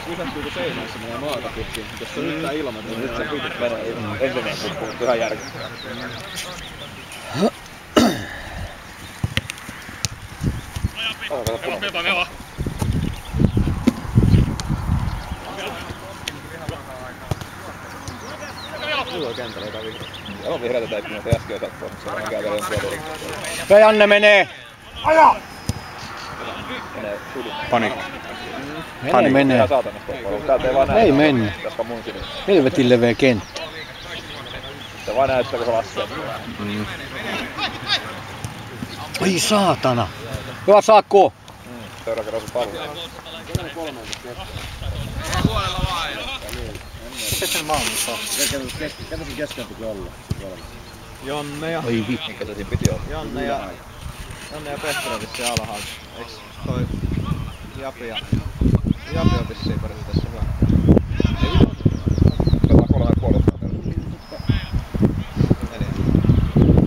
pysähtyykö seinään, se menee maata pitkin. Jos se yhtään ilman, niin nyt se pitit menee ilman. Ensimmäinen putkuu, ihan järkyttävää. Mulla on kentällä jotain vihreä. Täällä on vihreätä täyttynyt, että äsken osat pois. Se on käydä jonkun tuolta. Janne menee! Aja! Menee sudun. Panikki. Menee. Ihan saatanasta tuolla. Täältä ei vaan näe. Ei mennyt. Tästä mun sinne. Helvetin leveä kenttä. Se vaan näyttää, kun se laskee. Ai saatana! Hyvä Saakko! Seuraa kerran sun pallo. Sen maailmassa. Ketä sun kesken piti olla? Jonne ja... Oi vittu. Mikä se siinä piti olla? Jonne ja Pehtonen vissiin alhaalla. Eiks toi Japi on vissiin periaatteessa hyvä? Ei vittu. Pelataan 3,5 metriä. 4.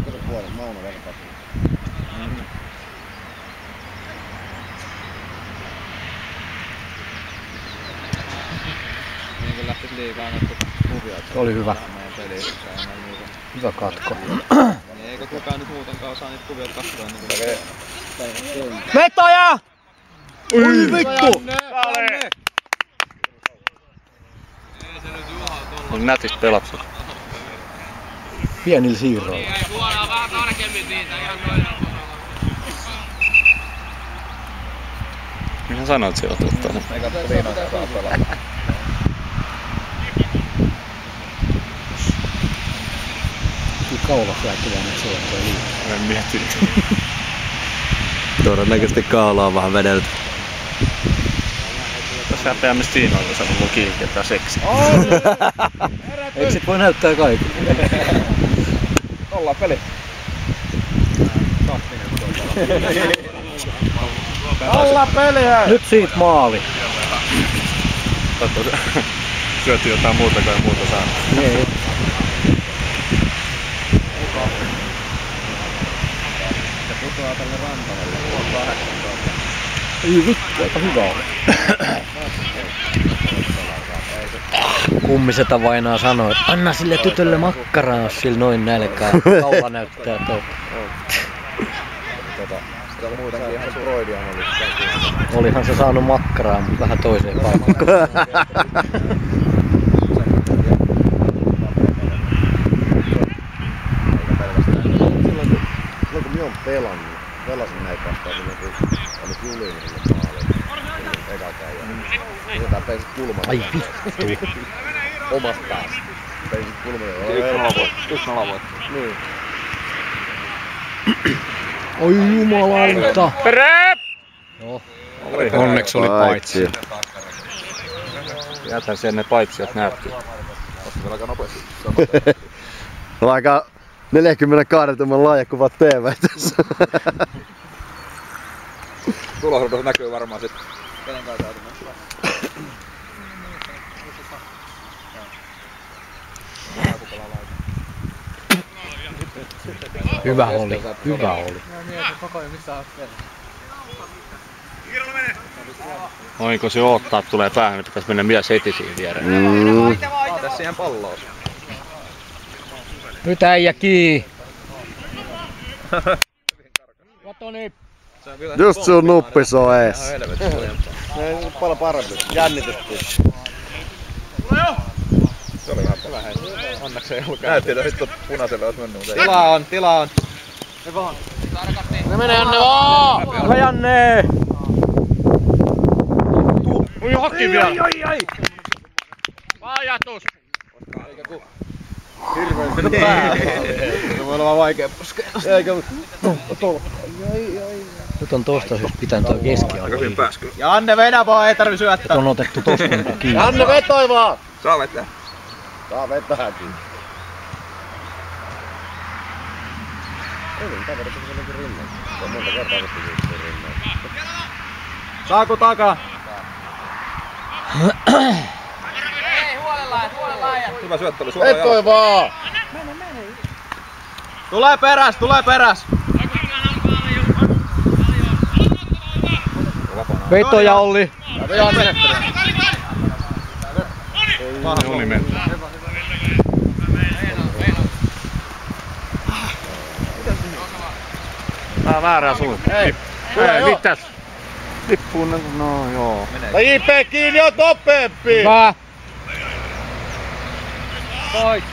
Kato puolen, Mauno verkkaa. Niin kun lähtis liikaa annettu kuvia. Se oli hyvä. Hyvä katko. Niin eikö kukaan nyt muutenkaan osaa niitä kuvia katsoa niin kuin... Vetoja! Oi vittu! On nätistä pelattu. Pienillä siirroilla. Suoraan vähän tarkemmin siitä ihan noin. Minä sanoit se ottaa. Ei katso viinaa saa pelata. Kyllä kaulas jääkivää nyt suorittaa liikaa. En miettinyt. Todennäköisesti kaula on vähän vedelty. Tässä häpeämme Stiinoilla sanoo kiinnittää seksi. Eikö sit voi näyttää kaikille? Ollaan peli. Ollaan peliä! Nyt siitä maali. Syöty jotain muuta kai muuta saa. Niin. Se putoaa tälle rantavalle. Mulla on 18. Ei vittu, aika hyvä oli. Kummiseta vainaa sanoi, että anna sille tytölle makkaraa, jos sillä noin nälkää. Kaula näyttää tuolta. Se on muutenkin ihan Freudian Olihan se saanut makkaraa, mutta vähän toiseen paikkaan. Silloin kun minä oon pelasin näitä vastaan, kun oli Julinille maali. Ekaltaan ja jotain peisit kulmalla. Ai vittu. Omasta päästä. Peisit kulmalla. 1-0 voit. Niin. Oi jumalauta. Perep! Joo. Onneksi oli paitsi. Jätän sen ne paitsijat näytti. Osta vielä aika nopeasti. On aika 42 tuuman laajakuvat TV tässä. Tulosruudussa näkyy varmaan sit. Kenen kanssa täytyy. Hyvä oli, hyvä oli. Oinko se odottaa, että tulee päähän, niin pitäisi mennä mies heti siihen viereen. Tässä siihen palloon. Nyt äijä kiinni. Katoni. Just sun nuppis on ees. Ei paljon parempi. Jännitettiin. Se oli ihan vähän. Onneksi ei ollut. Näytti, että nyt punaiselle olisi mennyt. Tila on. Ne menee Janne vaan! Hyvä Janne! Oi hakki vielä! Ajatus! Hirveesti päälle. Se voi olla vaan vaikea puskea. Eikä Nyt on tosta siis pitänyt toi keskialue. Janne vedä vaan, ei tarvi syöttää. On otettu tosta niinku kiinni. Janne vetoi vaan! Saa vetää. Saa vetääkin. Hyvin kaverit on sellainen rinnalla. Se on monta kertaa otettu rinnalla. Saako takaa? Ei, huolella ja. Hyvä syöttely, suoraan Vetoi jalka. vaan! Tulee peräs! Vetoja Olli. Janne! Joni meni. Tää väärää suuntaan. Ei, mitäs? Lippuun, no joo. JP kiinni, oot nopeempi! Hyvä! Pois!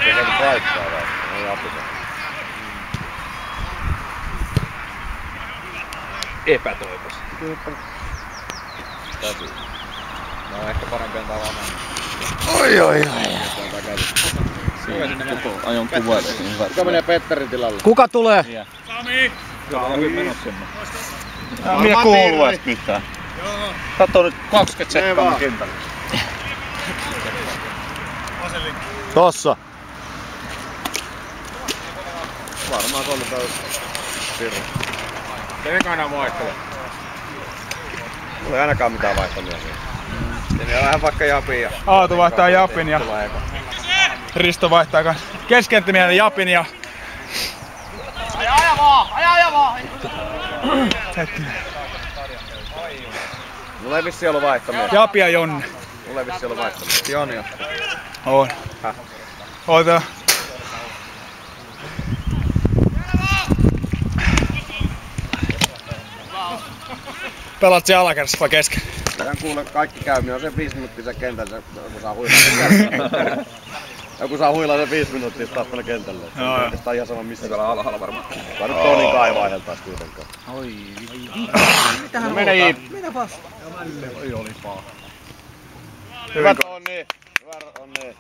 Se on paikkaa vai? Ei apita. Epätoivos. No ehkä parempi antaa vaan mennä. Oi. Koko ajon kuvaille. Kuka menee Petterin tilalle? Kuka tulee? Minä kuuluu edes mitään. Katso nyt 20 sekkaa kentällä. Tossa. Varmaan se oli toi Pirro. Teekö aina vaihtele? Mulla ei ainakaan mitään vaihtamia siinä. Siinä on vähän vaikka Japin ja... Aatu vaihtaa Japin ja Risto vaihtaa kans keskenttimien Japin ja... Aja vaan! Hetkinen. Mulla ei vissi ollut vaihtamia. Japi ja Jonne. Mulla ei vissi ollut vaihtamia. Joni on. On. Oota. Pelaat se alakerrassa vai kesken? Tän kuule kaikki käy, on se 5 minuuttia se kentällä, joku saa huilaa sen joku saa huilaa sen 5 minuuttia taas tuonne kentälle. Joo. Oikeastaan ihan sama missä. Täällä alhaalla varmaan. Vai nyt Tonin kai vaihdeltais kuitenkaan. No mene J. Hyvä Toni! Hyvä Toni!